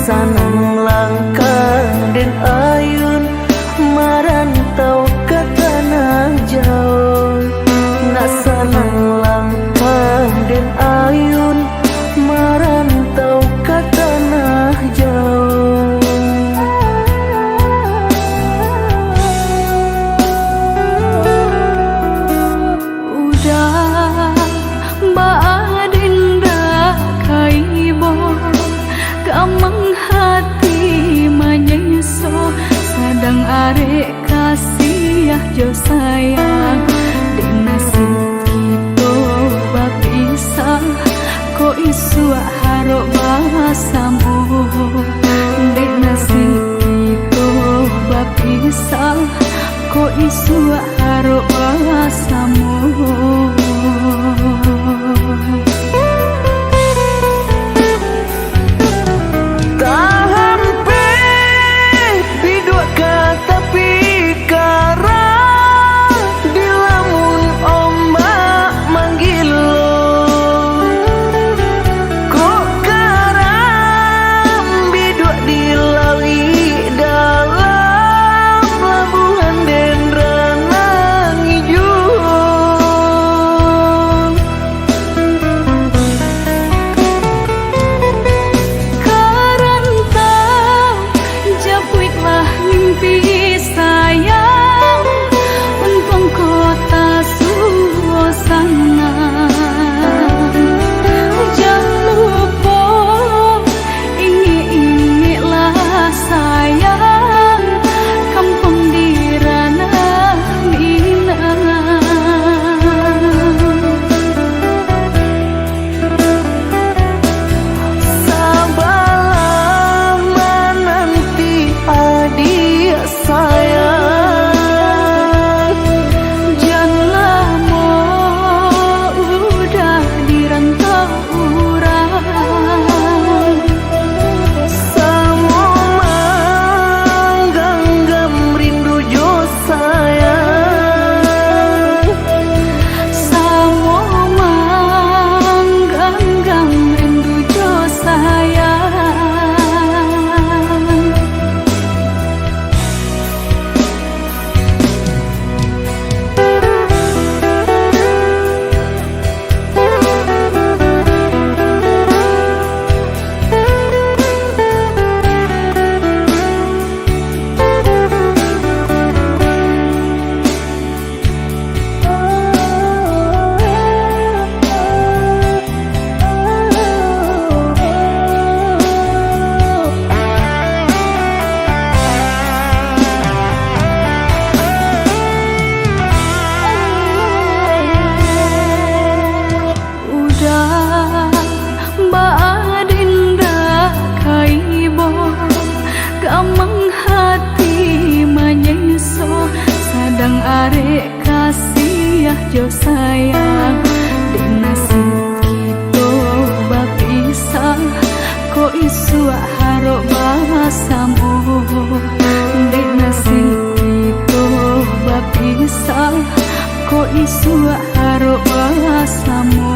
sanang langkah den ayun marantau ke tanah jauh. Nak sanang langkah den ayun marantau ke tanah jauh. Udah mbak dinda kaibo kamang hati menyeso sadang arek kasih jo sayang di nasib kita bapisah ko isu haro bahasamu di nasib kita bapisah ko isu haro bahasamu. Kamang hati menyeso sadang arek kasih jo sayang di nasib kita bapisah ko isu haro bahasamu di nasib kita bapisah ko isu haro bahasamu.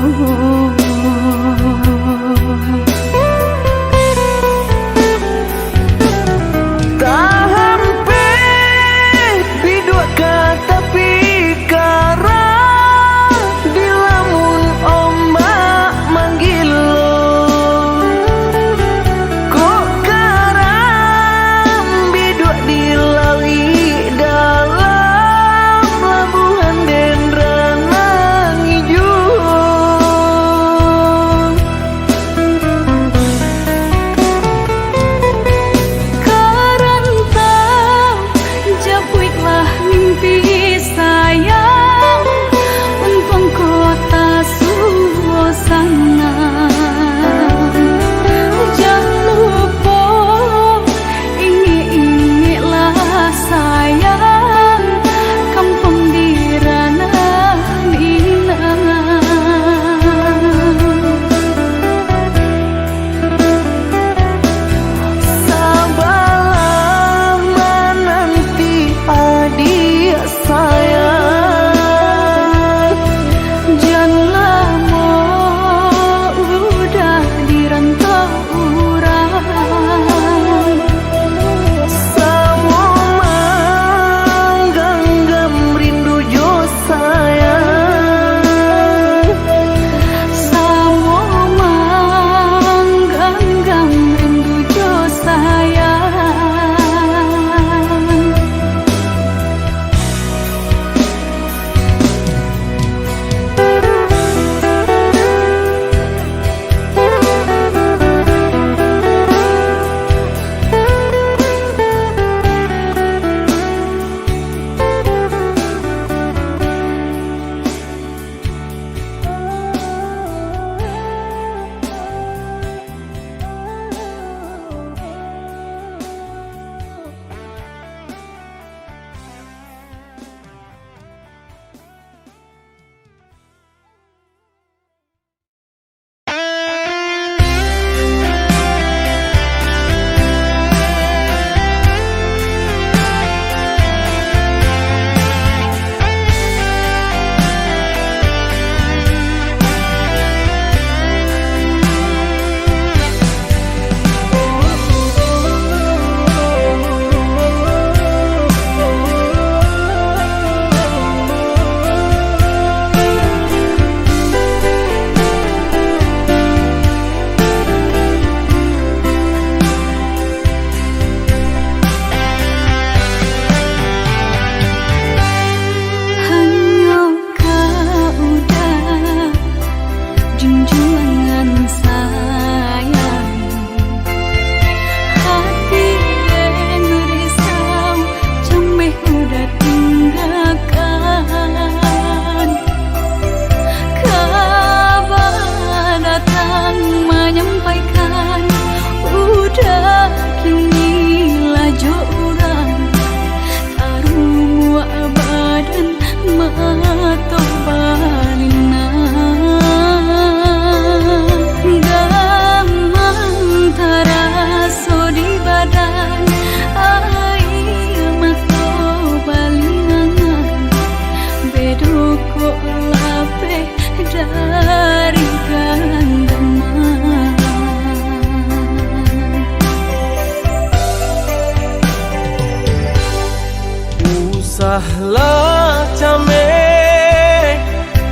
Usahlah came,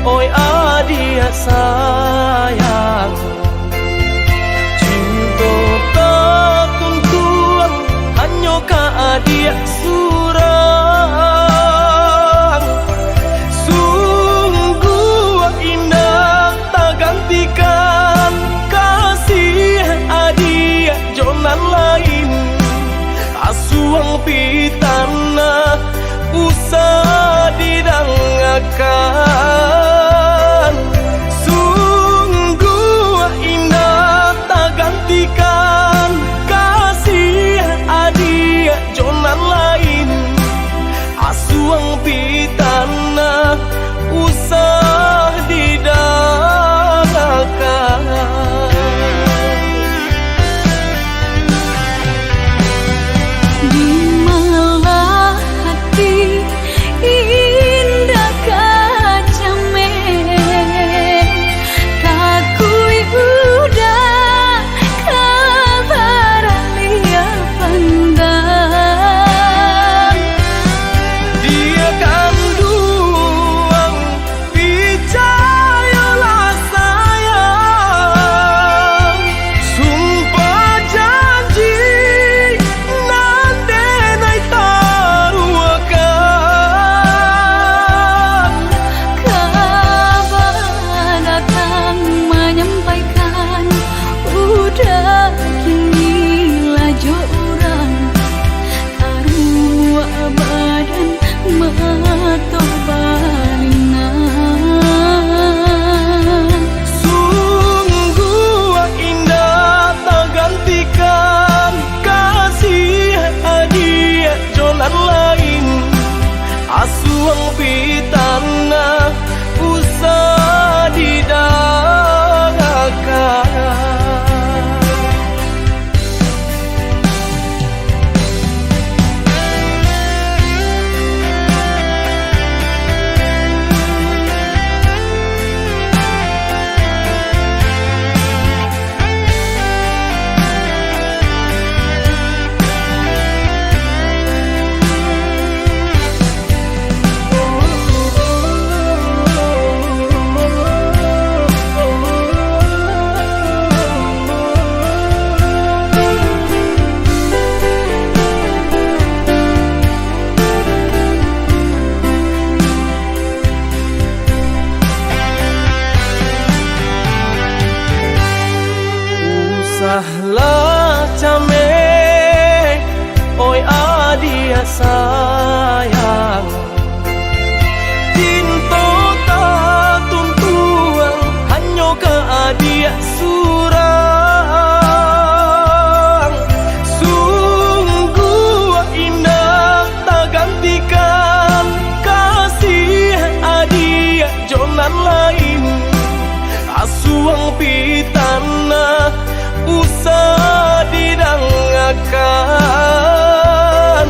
oi adik sayang, cinta tak tuntuan hanya ka adik surang. Sungguh indah tak gantikan kasih adik jonan lain. Asuang pitana usah didangakan. Sungguh indah tak gantikan kasih adik jonan lain. Asuang pitana usah didangakan. Asuang pitana usah didangakan. Usahlah came, oi adik sayang, cinta tak tuntuan hanya ke adik surang. Sungguh indah tak gantikan kasih adik jonan lain. Asuang pitana usah didangakan.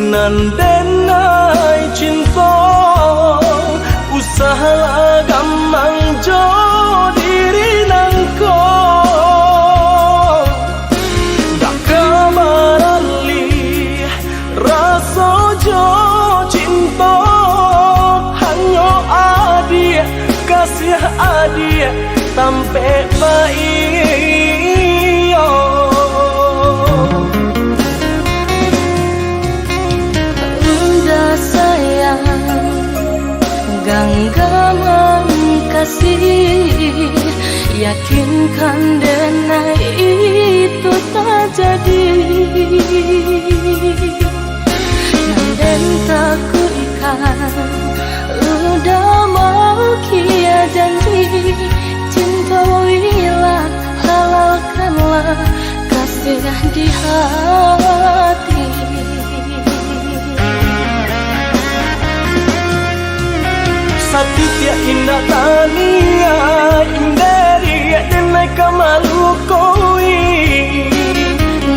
Nandenai cinta usaha gamang jo diri nangko dak kamarali rasa jo cinta hanyo adia kasih adia tampe baik genggaman kasih, yakinkan denai itu tak jadi. Nanden tak kuikan, udah mau kia janji. Cintailah, halalkanlah kasih di hati. Satya indah tania indaria denai kamalu koi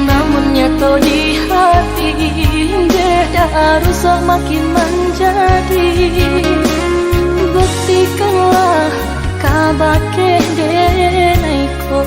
namun nyato di hati beda harus makin menjadi. Buktikanlah kabake denai ko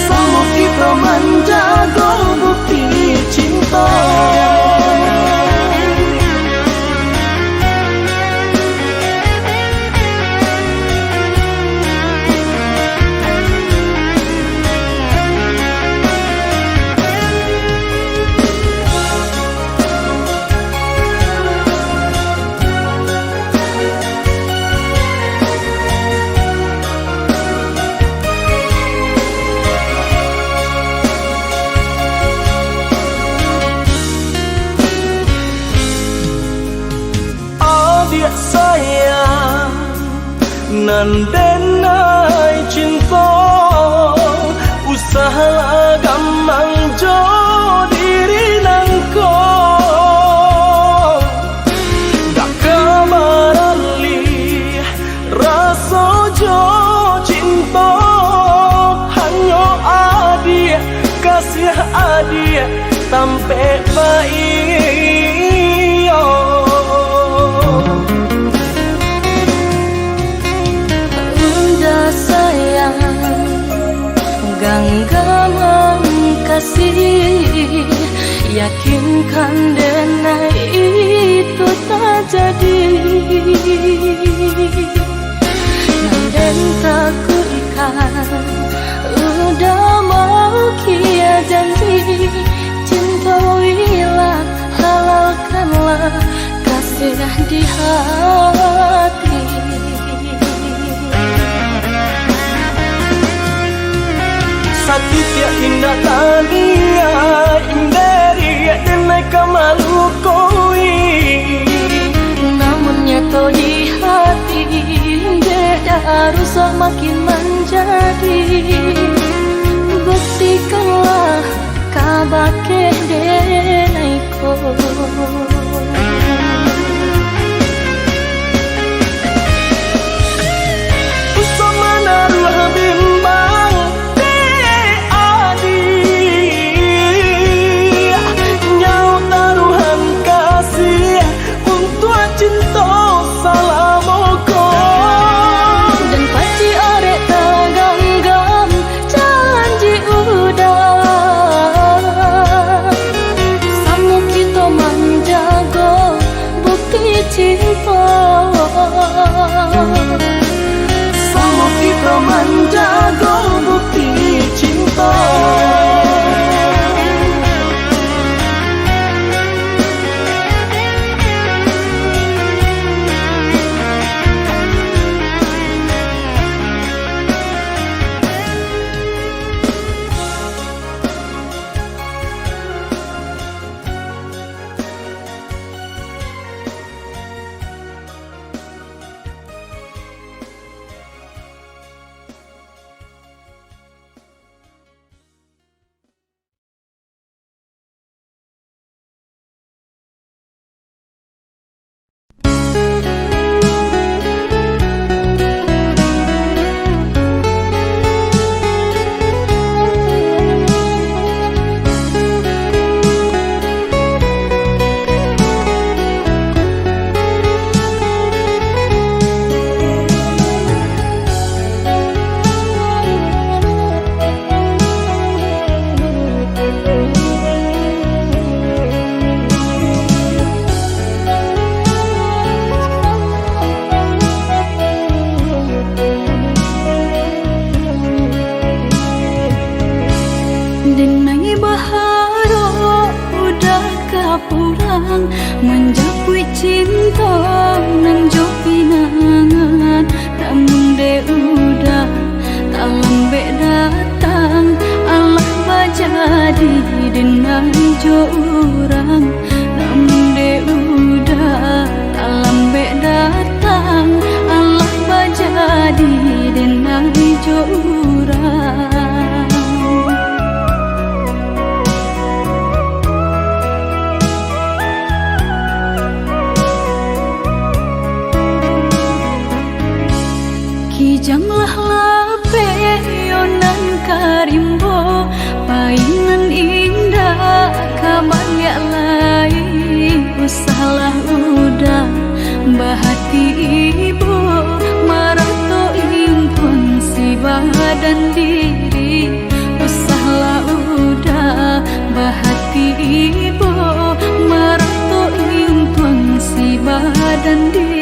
sama kita menjaga bukti cinta. Adik sayang, nandenai cinta usaha gamang jo diri nangko dak kamarali rasa jo cinta hanyo adia kasih adia tampe baik genggaman kasih, yakinkan denai itu tak jadi. Nanden tak kuikan, udah mau kia janji. Cintailah, halalkanlah kasih di hati. Satya indah tania indaria denai kamalu koi namun nyato di hati beda harus makin menjadi. Buktikanlah kabake denai ko usama naruh bimbang cinta salamoko dan pasti orek tergenggam janji udah samu kita manja Kijanglah lape yonan karimbo Paingan indah kamarnya lain Usahlah udah bahati ibu Marato impun si badan diri Usahlah udah bahati ibu Marato impun si badan diri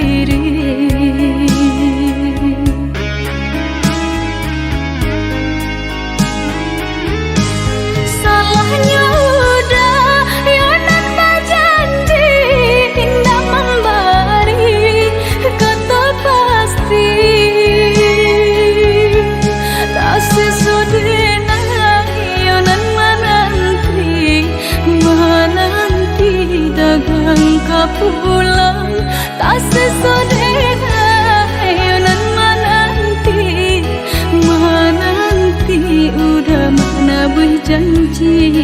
pulang tak sesodena ayonan menanti udah mana berjanji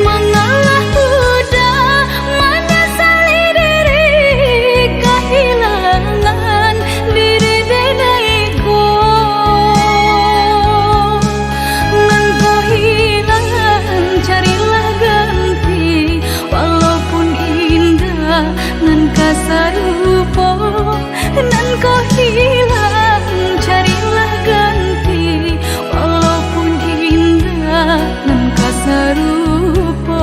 mengalah udah menyesali diri kehilangan diri denaiku sarupo nan kau hilang carilah ganti walaupun indah nan kau sarupo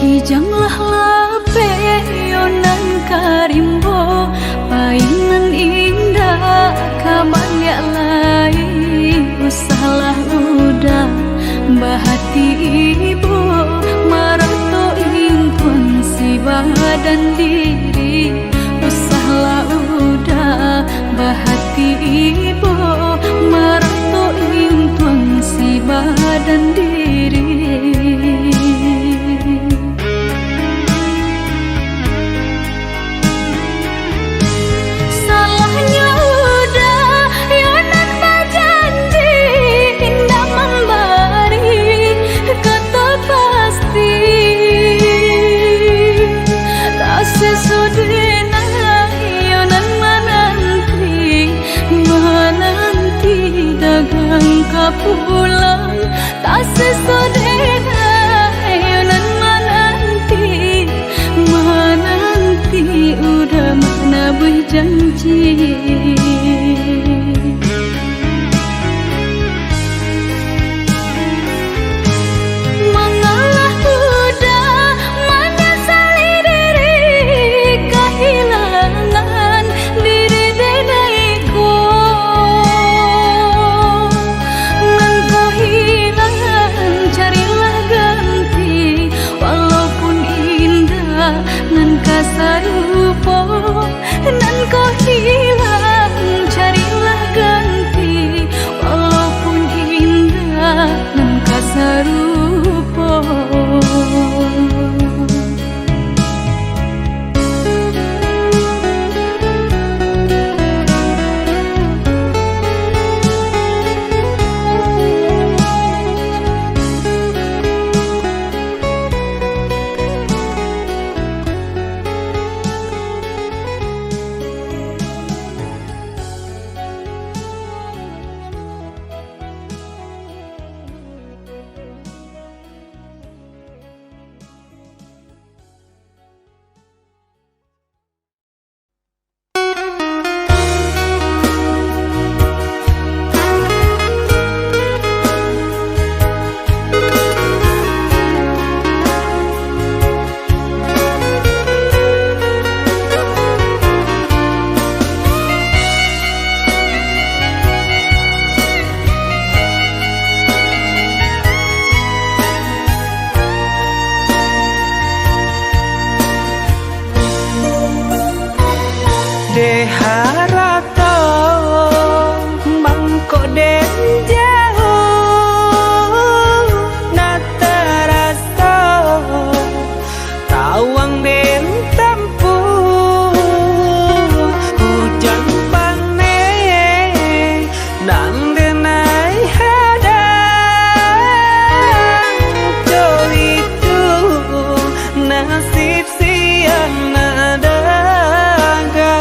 Kijanglah lape yonan karimbo Paingan indah kamarnya lain Usahlah udah bahati ibu Marato impun si badan diri Usahlah udah bahati ibu Marato impun si badan diri pulang tak sesodena ayonan menanti udah mana berjanji mengalah udah menyesali diri kehilangan diri denaiku sarupo nan kau hilang carilah ganti walaupun indah nan kau sarupo de harata mangko den jauh na terasa tawang den tempuh hujan panen dan denai hadang jo itu nasib siang nadaga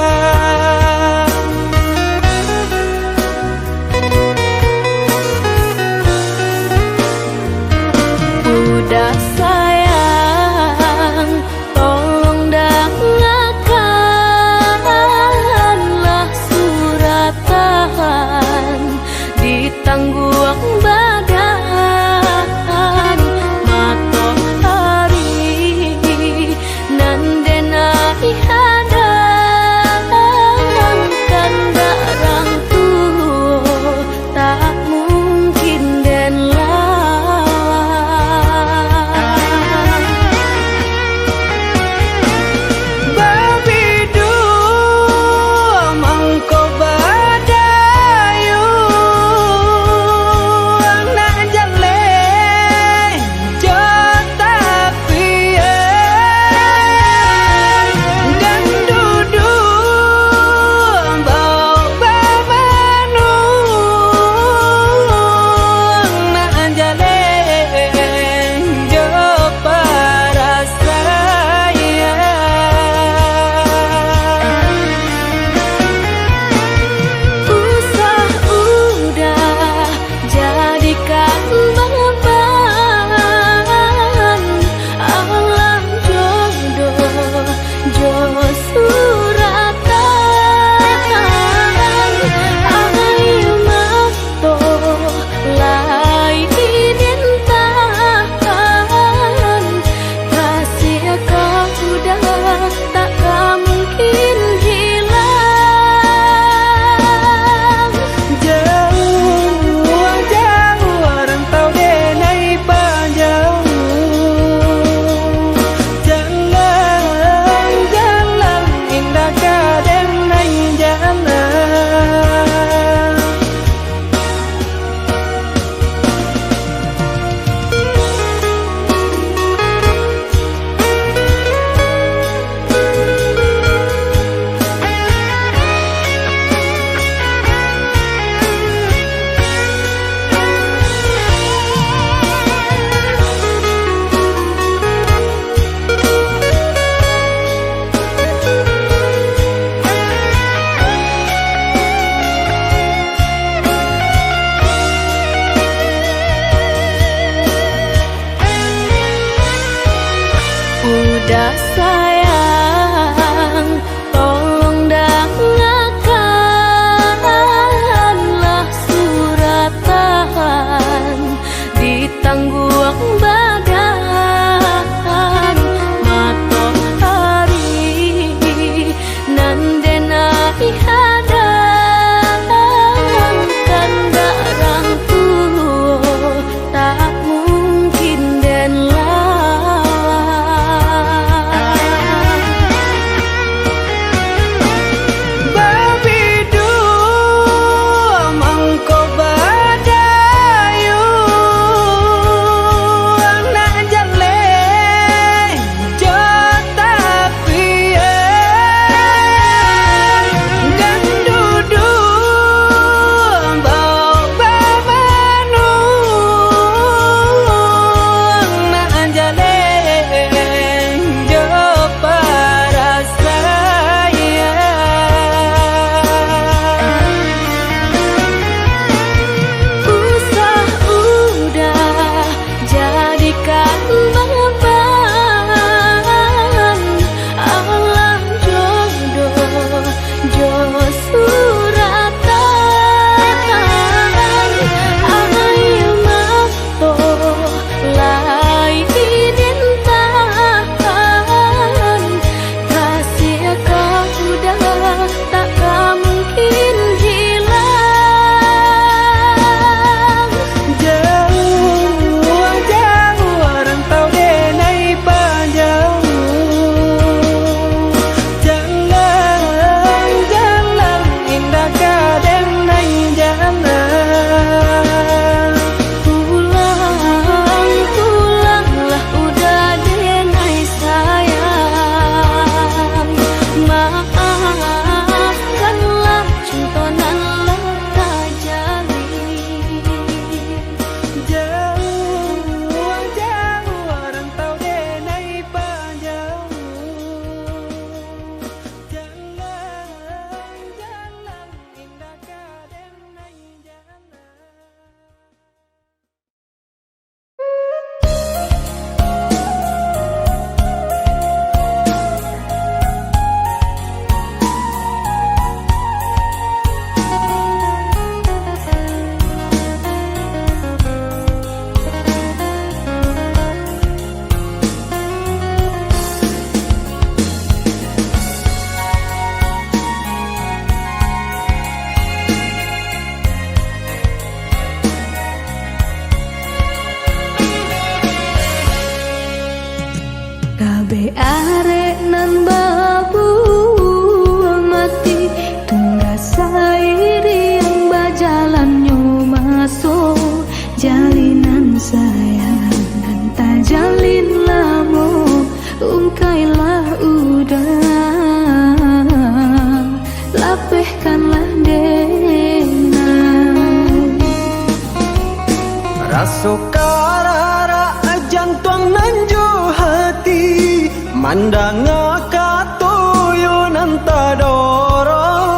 Mandang katuyunan tadorong,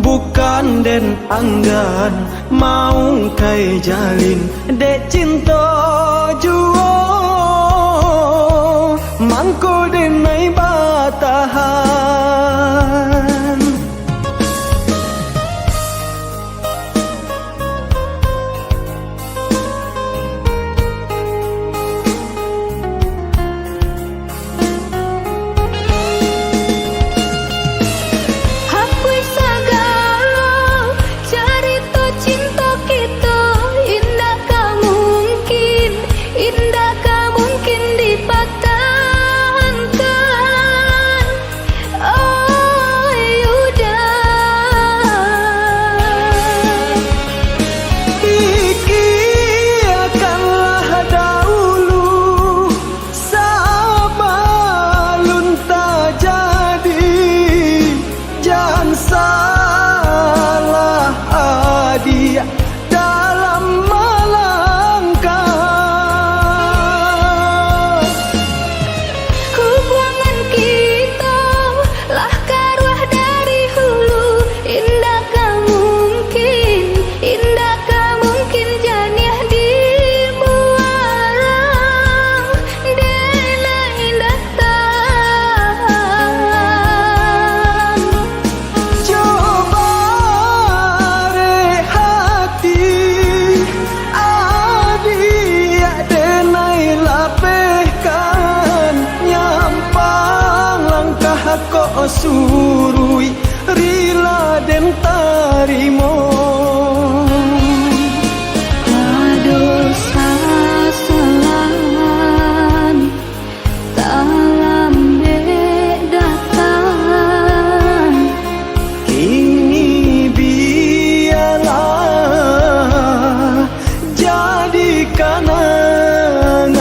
bukan den anggan mau kai jalin dek cinta juo, mangko denai batahan. Dalam melangkah, hubungan kita lah karuah dari hulu. Indakkah mungkin janiah di muara dena indatan. coba rehati adia denai lapehkan, nyampang langkah kok surui rila den tarimo. Dosa selan dalam bedatan, Kini biarlah jadi kenangan.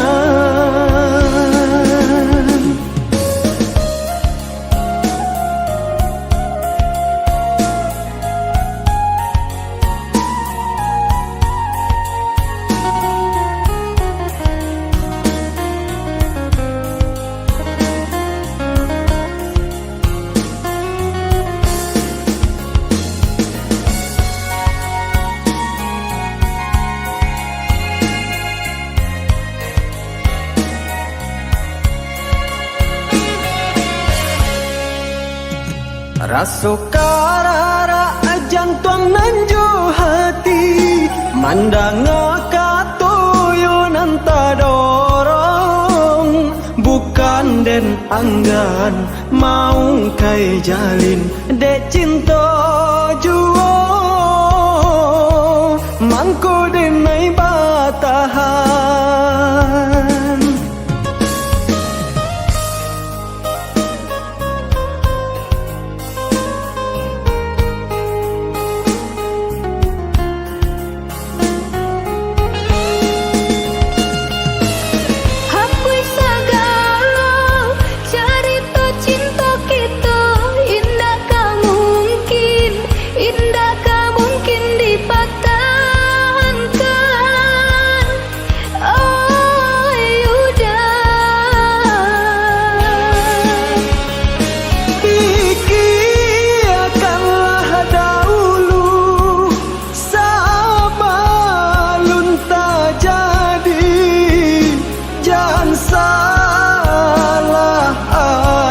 Raso karara jantung nanju hati, mandang katuyunan tadorong, bukan den anggan mau kai jalin dek cinta juo, mangko denai batahan.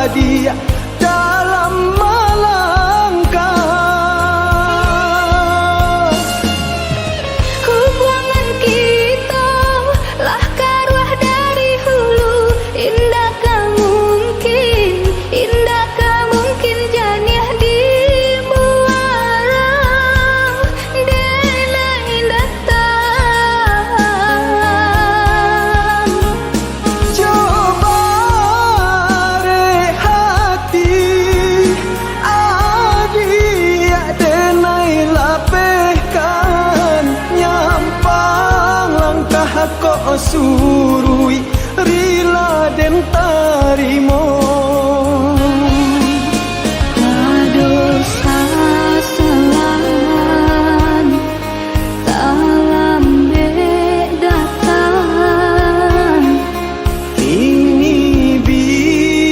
Dia dalam melangkah, hubungan kita lah karuah dari hulu. Indakkah mungkin janiah di muara dena indatan. coba rehati adia denai lapehkan, nyampang langkah kok surui rila den tarimo. Dosa selan dalam bedatan, Kini biar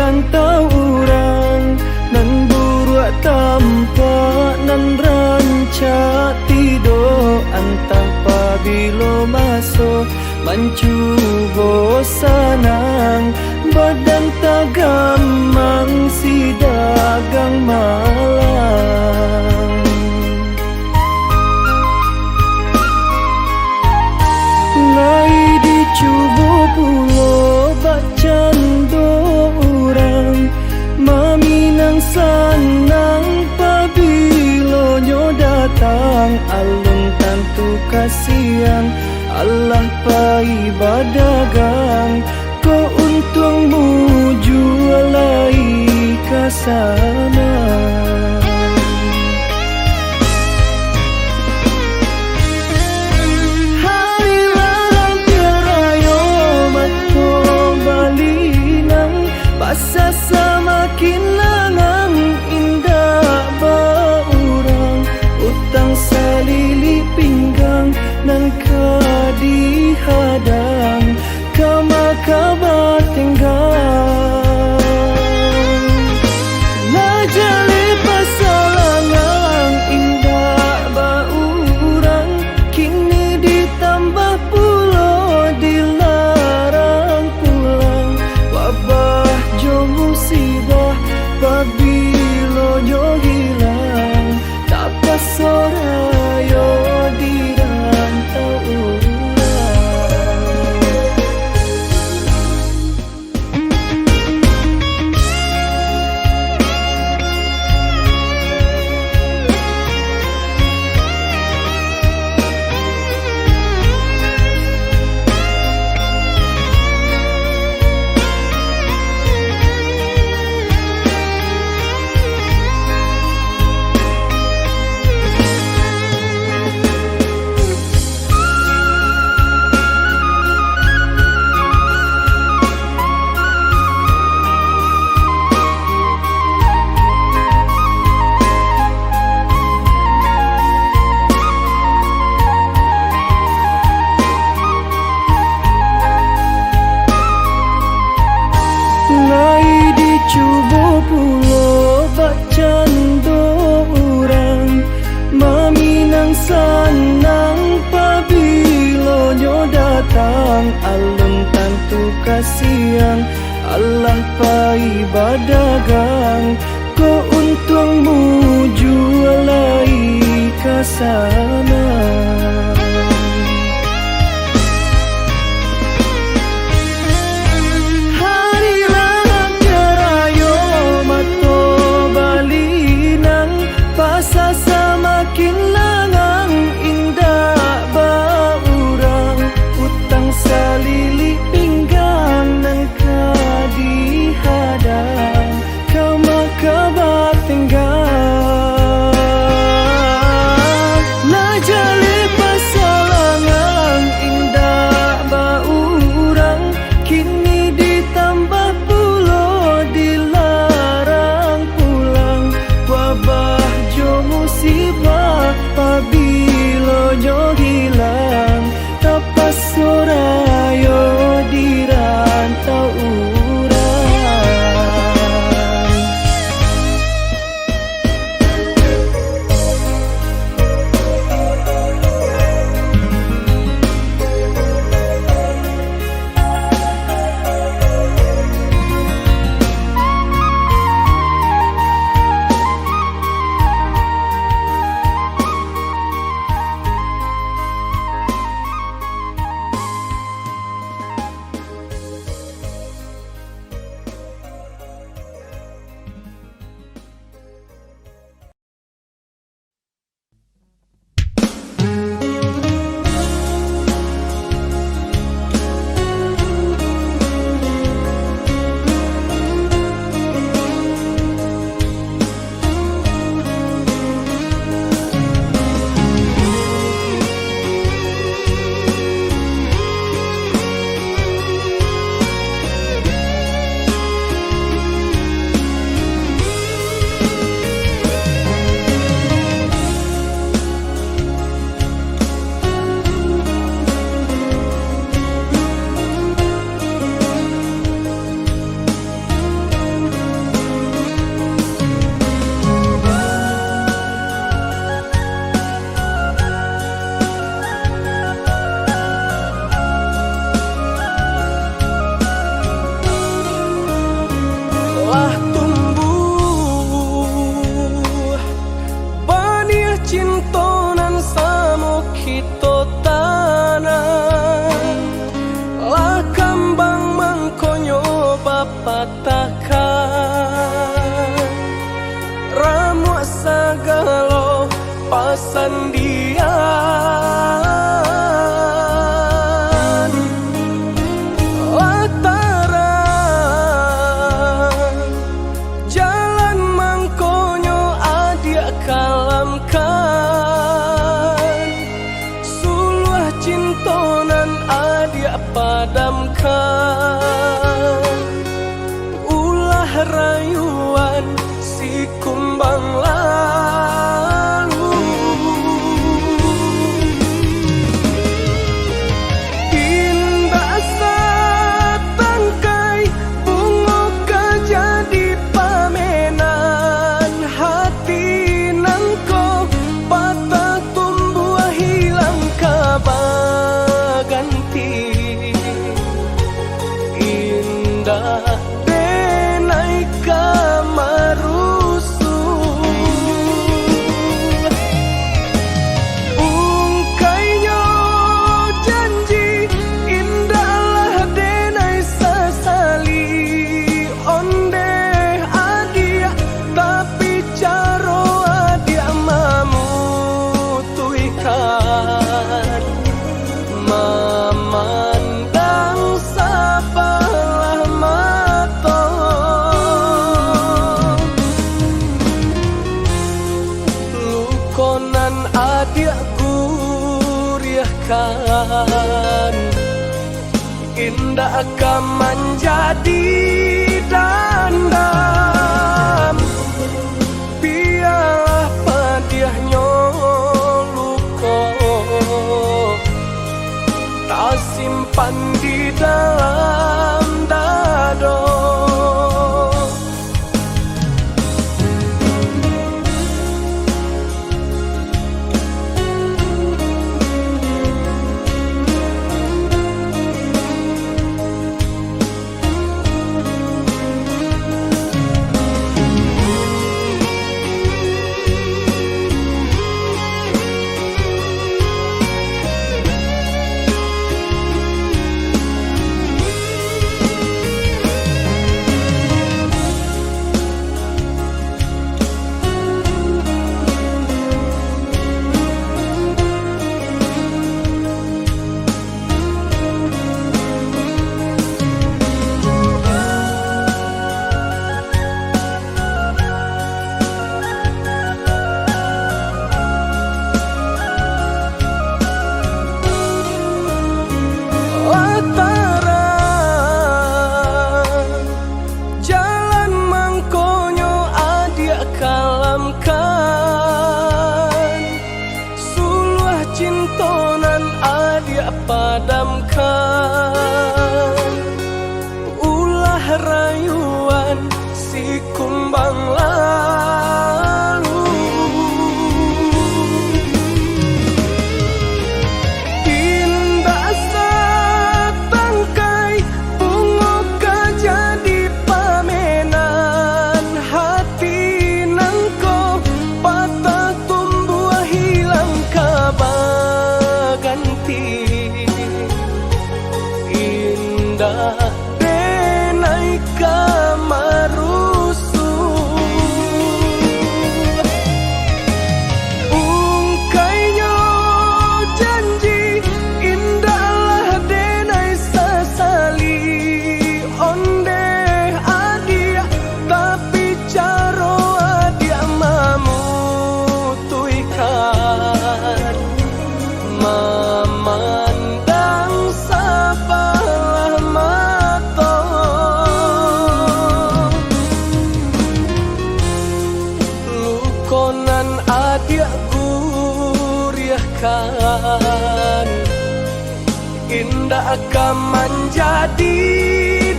rantau urang nan buruak tanpa nan rancak tido antang pabilo masuk mencubo sanang badan tagamang si dagang malang lai dicubo pulo bacando urang maminang sanang pabilo nyo datang alun tantu kasihan Allah pai badagang ko untungmu jualai kasana hari larang terayo matko balinang pasal semakin langang indah baurang utang salili pinggang nan kadihadang kama kabar tinggal lajali pasalangang indah baurang kini ditambah pulo dilarang pulang wabah jo musibah pabilo jo hilang tak pasorayo di rantau urang lai dicubo pulo bacando urang maminang sanang pabilo nyo datang alun tantu kasihan Allah pai badagang ko untungmu jualai kasana semakin langang indah baurang utang salili pinggang nan kadihadang kama kabar tinggal lajar patahkan, ramu sagalo pasandian, lataran jalan mangkonyo adia kalamkan, suluh cintonan adia padamkan, ulah rayuan si kumbang lalu, indah satangkai bunga kejadi pamenan, hati nangko patah tumbuh hilang kabaganti, indah denai kamarusu, ungkainya janji indahlah denai sasali, onde adia tapi caro adia mamutuikan, memandang sabalah mata, lukonan adia guriahkan, indah akan menjadi dandam, biarlah padiahnya luko tak simpan di dalam dado. Lataran jalan mangkonyo adia kalamkan, suluh cintonan adia padamkan, ulah rayuan si kumbang lalu, indah satangkai bunga kejadi pamenan, hati nangko patah tumbuh hilang kabaganti, indah denai kamarusu, ungkainya janji indahlah denai sasali, onde adia tapi caro adia mamutuikan, memandang sabalah mata, lukonan adia guriahkan, indah akan menjadi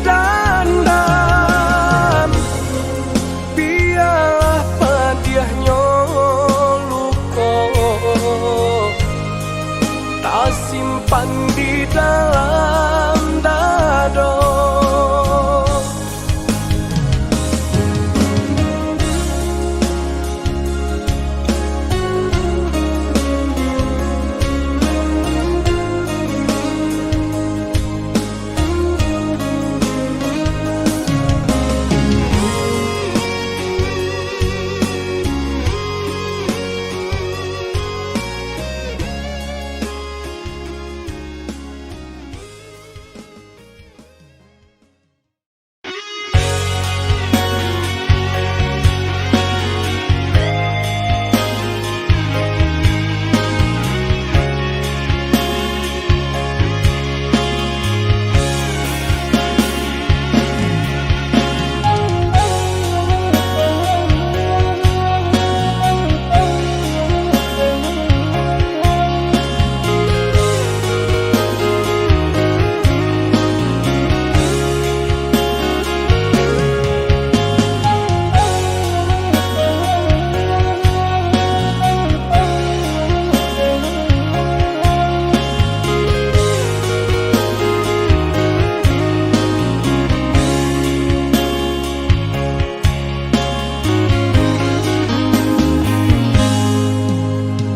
dandam, biarlah padiahnya luko tak simpan di dalam dado.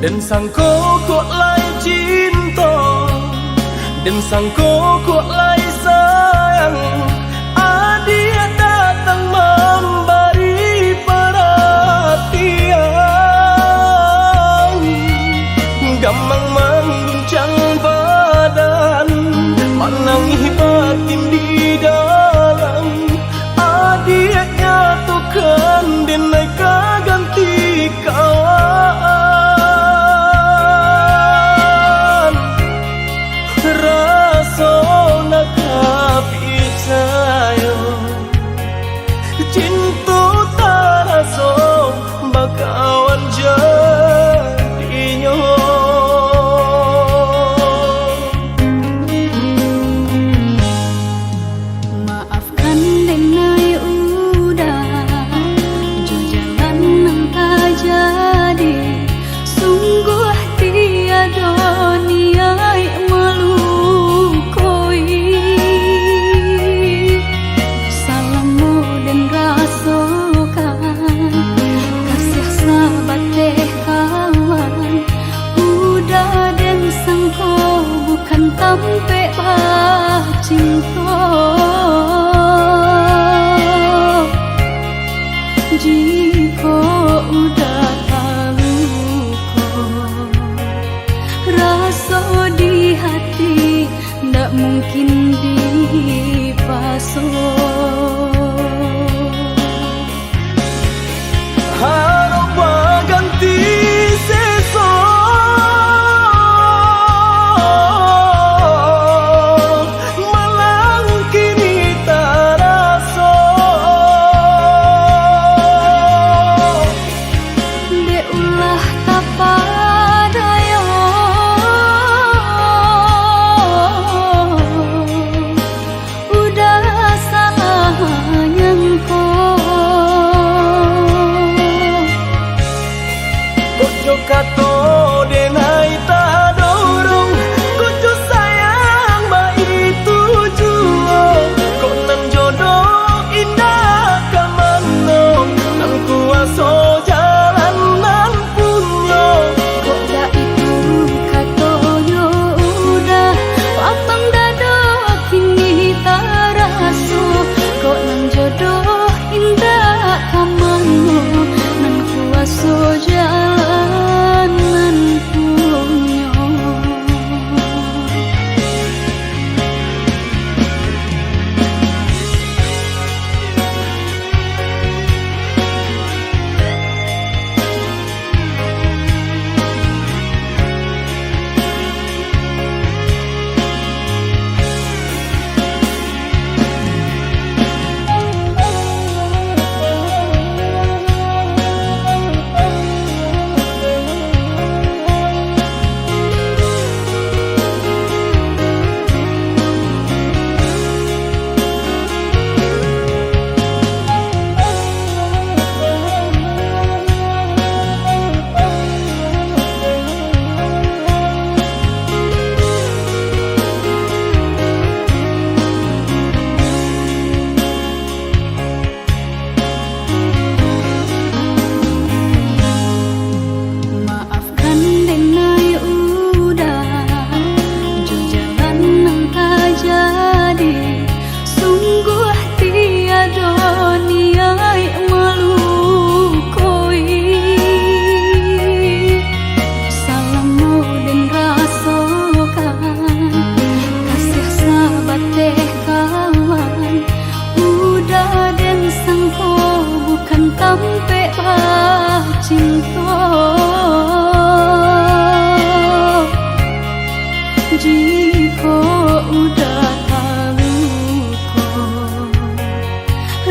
Dan sangko kok lai cinta, dan sangko kok lai sayang. Adia datang memberi perhatian, gamang mengguncang badan, menangis batin di dalam. Adia nyatukan denai kaganti kawan. Rasa nak percaya, cinta tak rasa bakawan jadinya. Maafkan denai udah jo jalan nang tak jadi. Sungguh tiada niat melukoi. Salahmu dan rasakan kasih sahabat deh kawan. Udah dan sangko bukan tampe bah cinta. Jika udah tahu kok rasa di hati ndak mungkin dipasok. Harap ganti seso, malang kini tak rasa. Dek ulah tak padaya, udah salah nyangko. Kojo kato denai tak dorong, kojo sayang baik tujuan. Kok nan jodoh indah kamano, nan kuaso jalan nan punya. Kok dah itu katonya udah lapang dada kini tak rasa. Kok nang jodoh indah kamano, nan kuaso jalan nan punya. Maafkan denai udah jo jalan nang tak jadi. Sungguh tiada niat melukoi. Salahmu dan rasakan kasih sahabat deh kawan. Udah dan sangko bukan tampe bah cinta. Jika udah tahu kok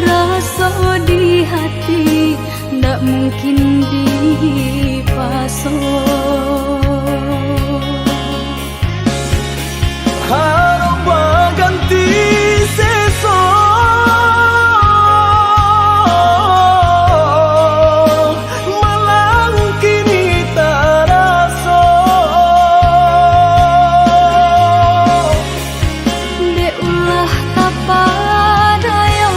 rasa di hati ndak mungkin dipasok. Harap ganti seso, malang kini tak rasa. Dek ulah tak padaya,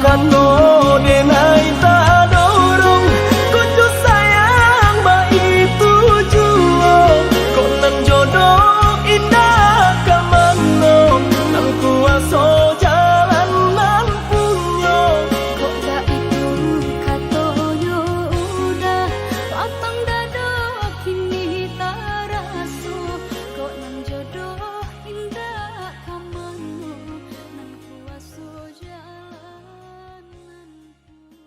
kato denai tak dorong Kucu sayang ba itu juo Kok nan jodoh indah kamano Nan kuaso jalan nan punyo Kok gak itu kato yo udah Lapang dado kini tak raso Kok nan jodoh indah kamano Nan kuaso jalan nan punyo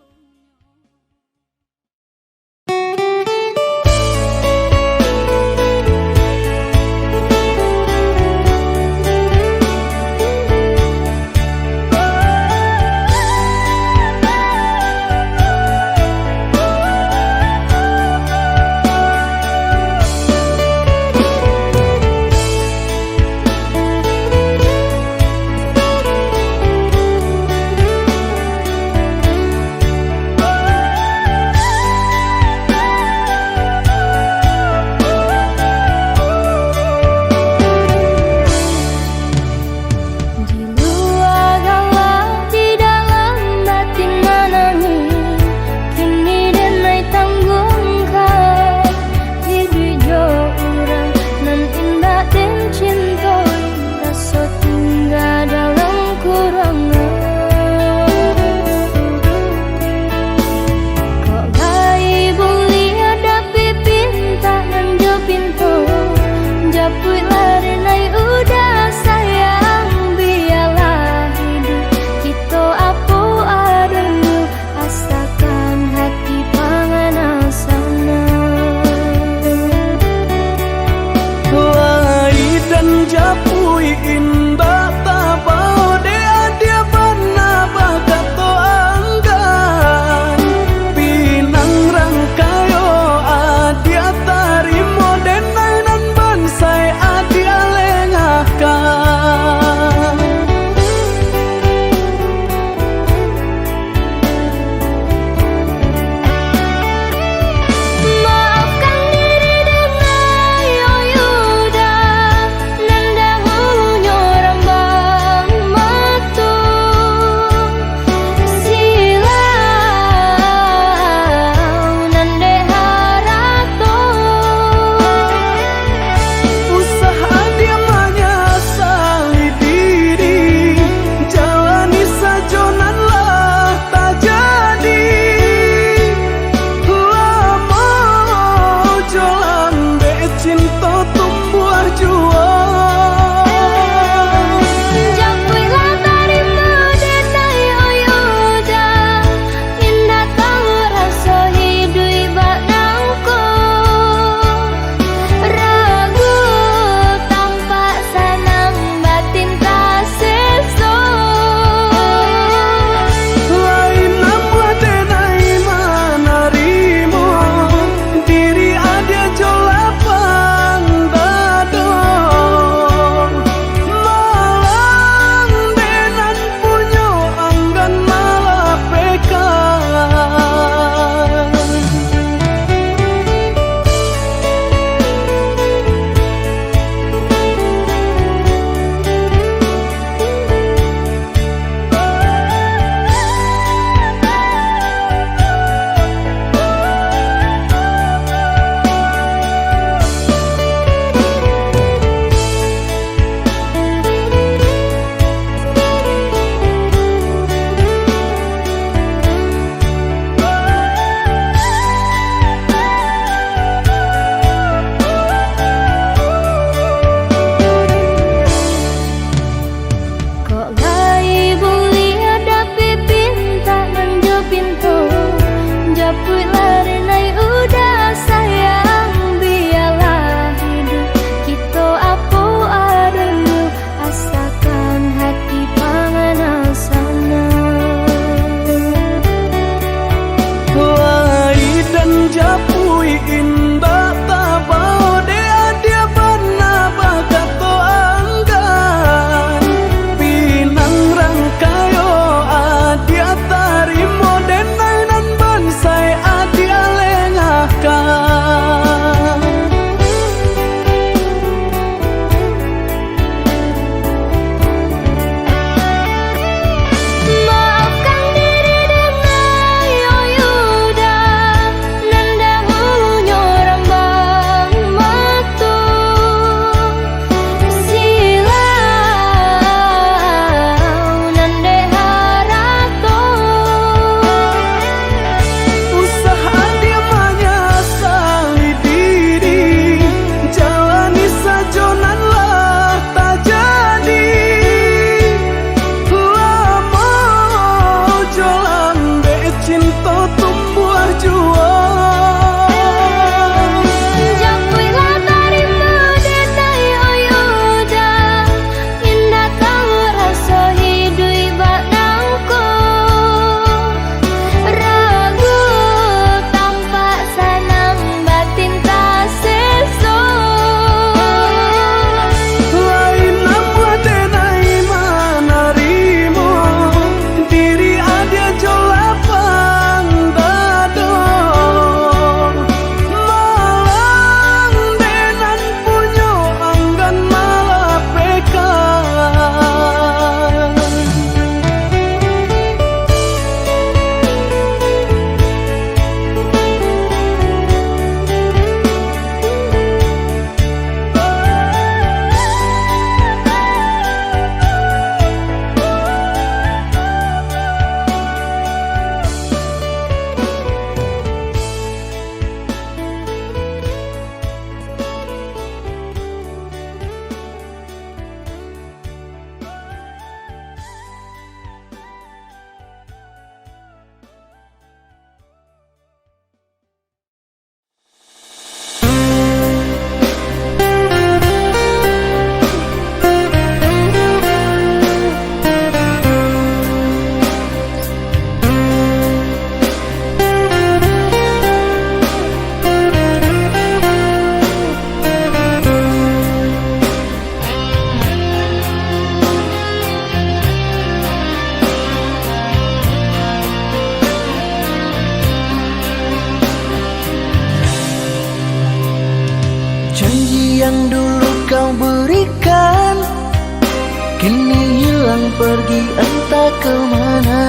pergi entah kemana.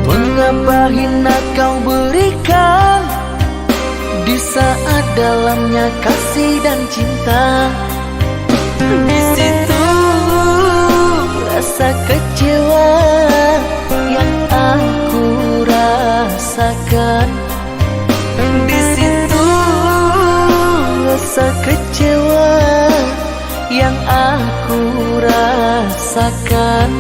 Mengapa hina kau berikan di saat dalamnya kasih dan cinta. Di situ rasa kecewa yang aku rasakan. Di situ rasa kecewa yang aku rasakan.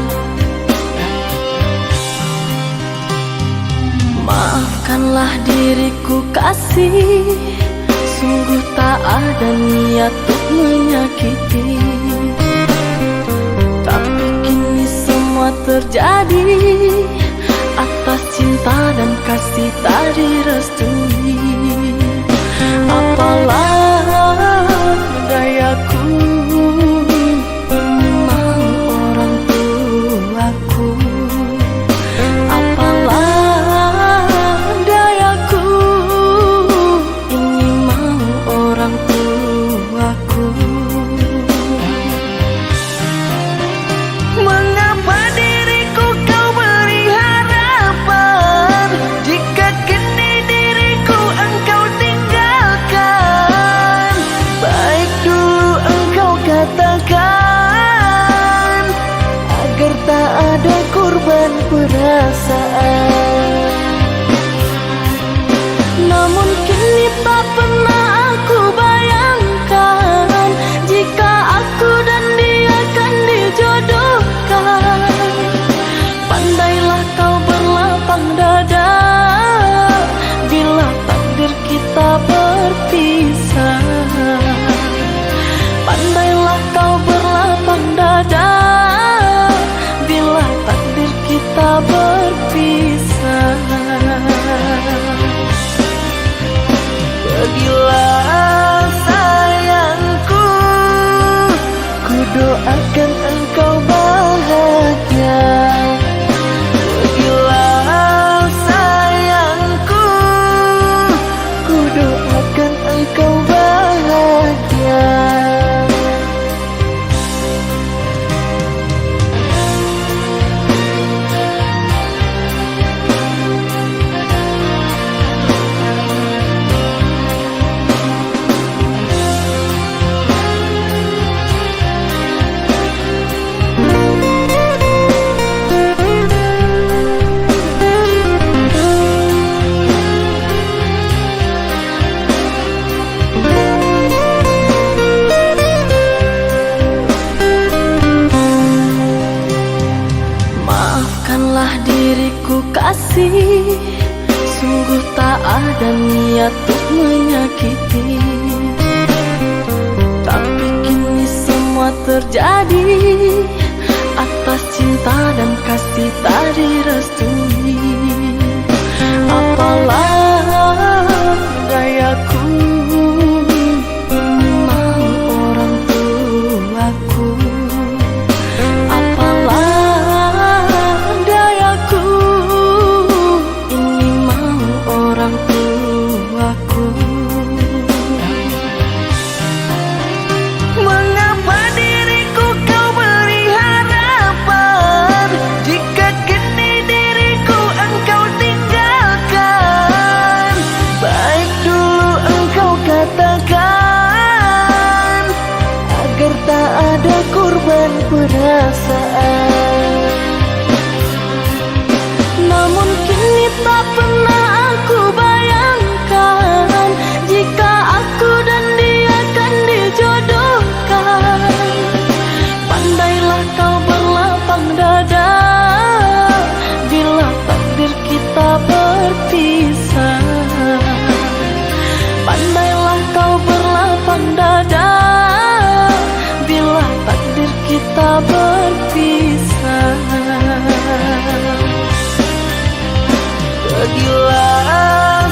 Maafkanlah diriku kasih, sungguh tak ada niat untuk menyakiti. Tapi kini semua terjadi atas cinta dan kasih tak direstui. Apalah dayaku, ini mau orang tuaku. Apalah dayaku, ini mau orang tuaku. Mengapa diriku kau beri harapan, jika kini diriku engkau tinggalkan? Baik dulu engkau katakan, agar tak ada korban perasaan. Namun kini tak pernah aku bayangkan, jika aku dan dia akan dijodohkan. Pandailah kau berlapang dada bila takdir kita berpisah. Pandailah kau berlapang dada bila takdir kita berpisah. Pergilah sayangku, ku doakan engkau bahagia. Pergilah sayangku, ku doakan engkau bahagia. Maafkanlah diriku kasih, sungguh tak ada niat untuk menyakiti. Tapi kini semua terjadi atas cinta dan kasih tak direstui. Apalah dayaku, ini mau orang tuaku. Apalah dayaku, ini mau orang tuaku. Mengapa diriku kau beri harapan, jika kini diriku engkau tinggalkan? Baik dulu engkau katakan, agar tak ada korban perasaan. Namun kini tak pernah aku bayangkan, jika aku dan dia akan dijodohkan. Pandailah kau berlapang dada bila takdir kita berpisah. Pandailah kau berlapang dada bila takdir kita berpisah. Pergilah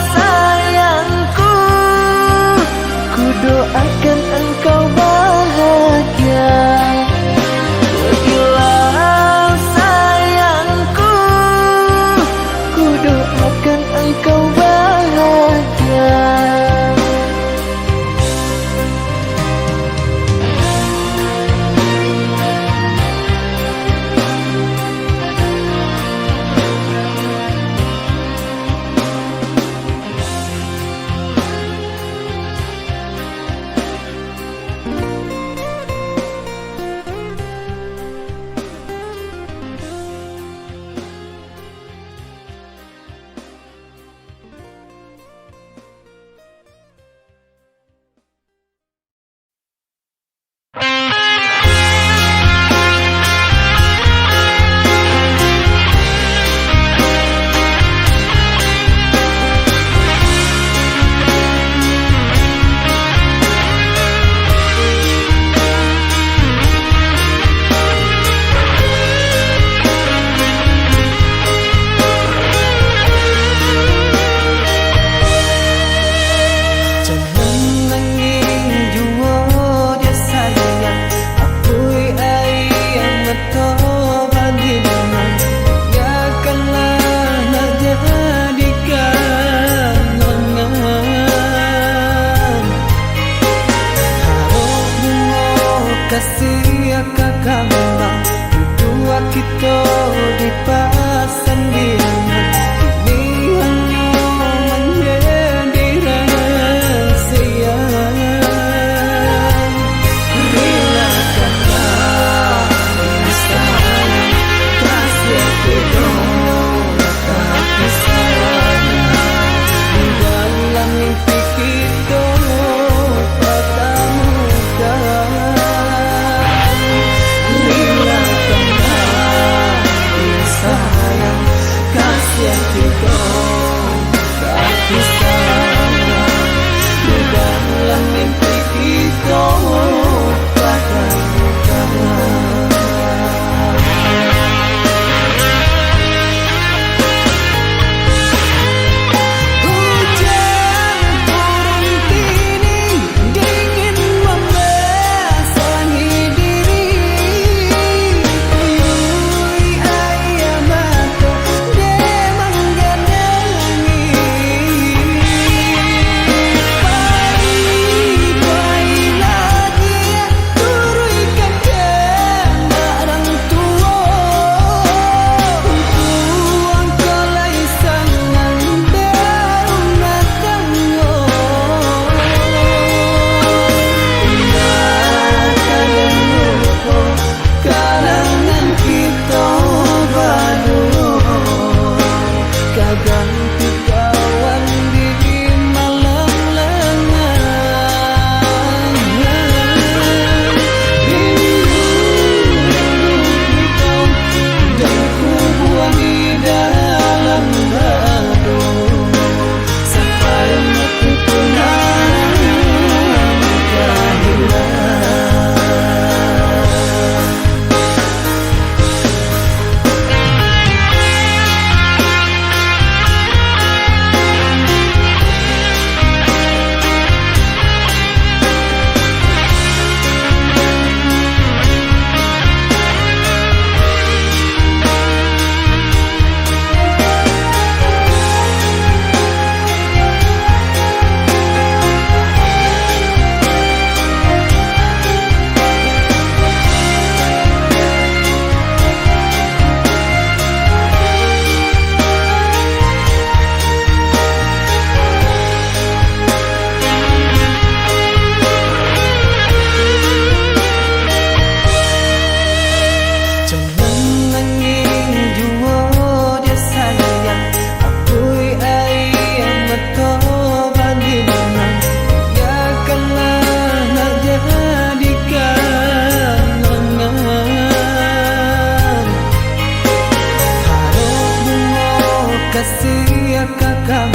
sia kakang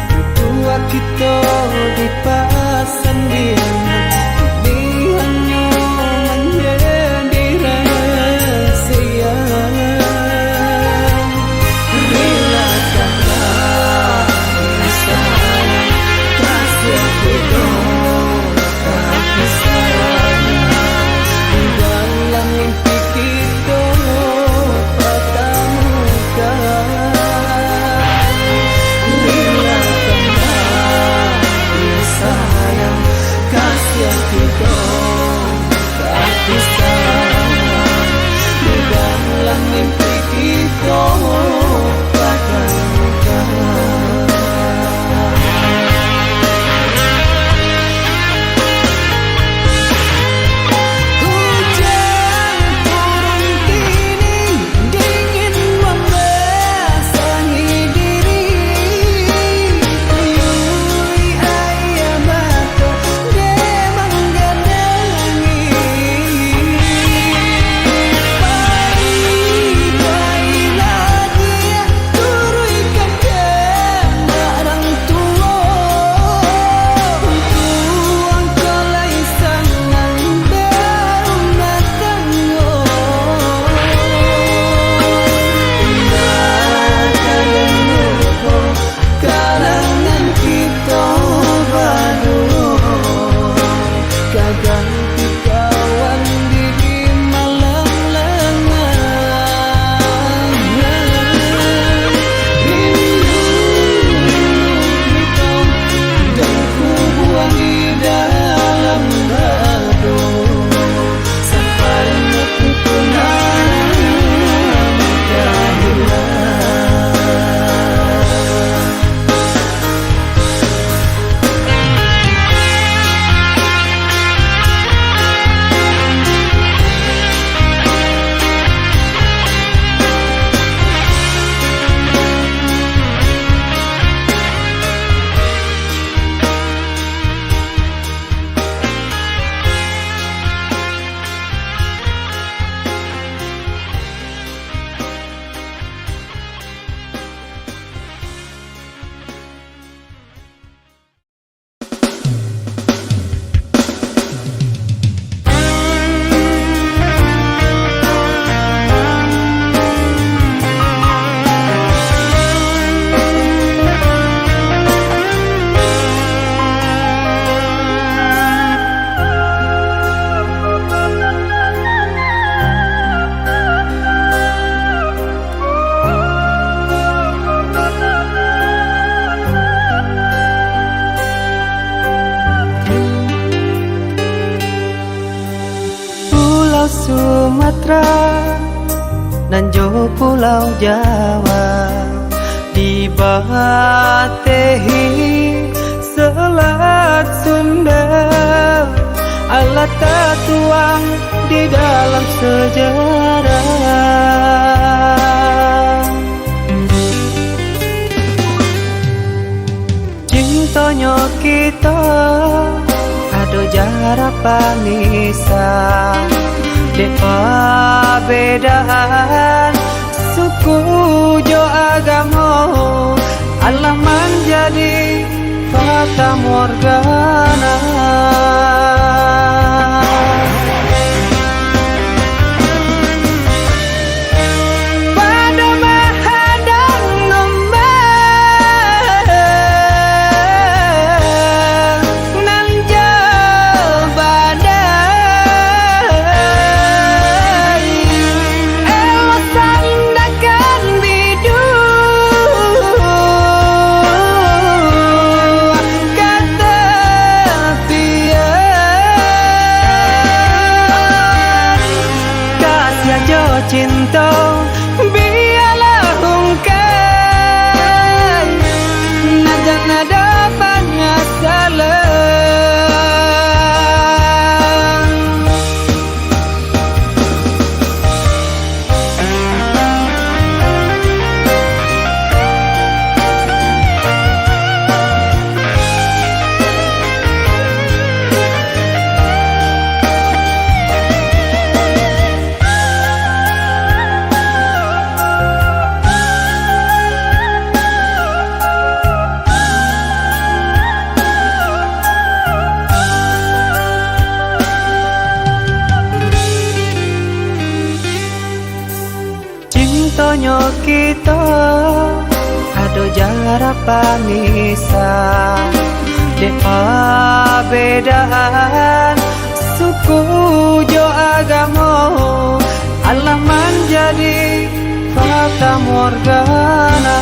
berdua kita di pasandingan. Ini hanya menjadi rahasia. Relakanlah sayang kasih kita tapi sayang di dalam mimpi kita patah muka. Relakanlah sayang kasih kita tapi sayang di dalam mimpi kita patah muka. Hujan turun kini dingin membasahi diri. Uyui ayam mata dia menggenangi. Pai lagi turunkan orang tua. Tuang kalai sangan berumah tangga. Kalangan kita baru kaganti kawan di malam lengan. Rindu kita dan ku buang di dalam dadu sampai aku punah hilang. Pulau Sumatera dan jo Pulau Jawa dibatehi Selat Sunda. Allah tertuang di dalam sejarah. Cintanya kita ada jarak pamisah. Depa bedaan suku jo agama. Allah menjadi fata morgana. Pada menghadang nombor nan jauh badai. Elok sandakan bidu kata pian. kita ado jarak pamisah, dek perbedaan suku jo agama, Allah menjadi fata morgana.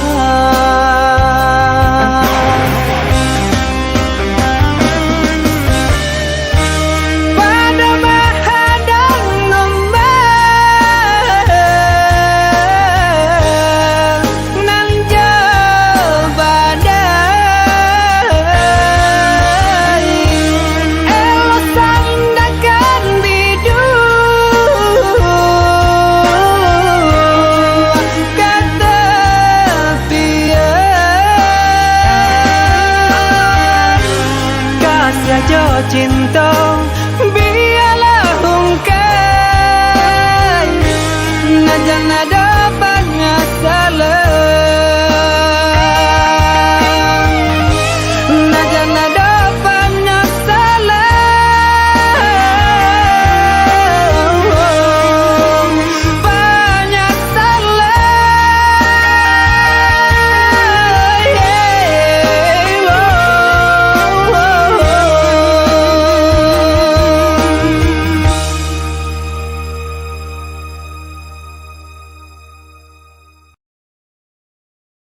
Jo cinta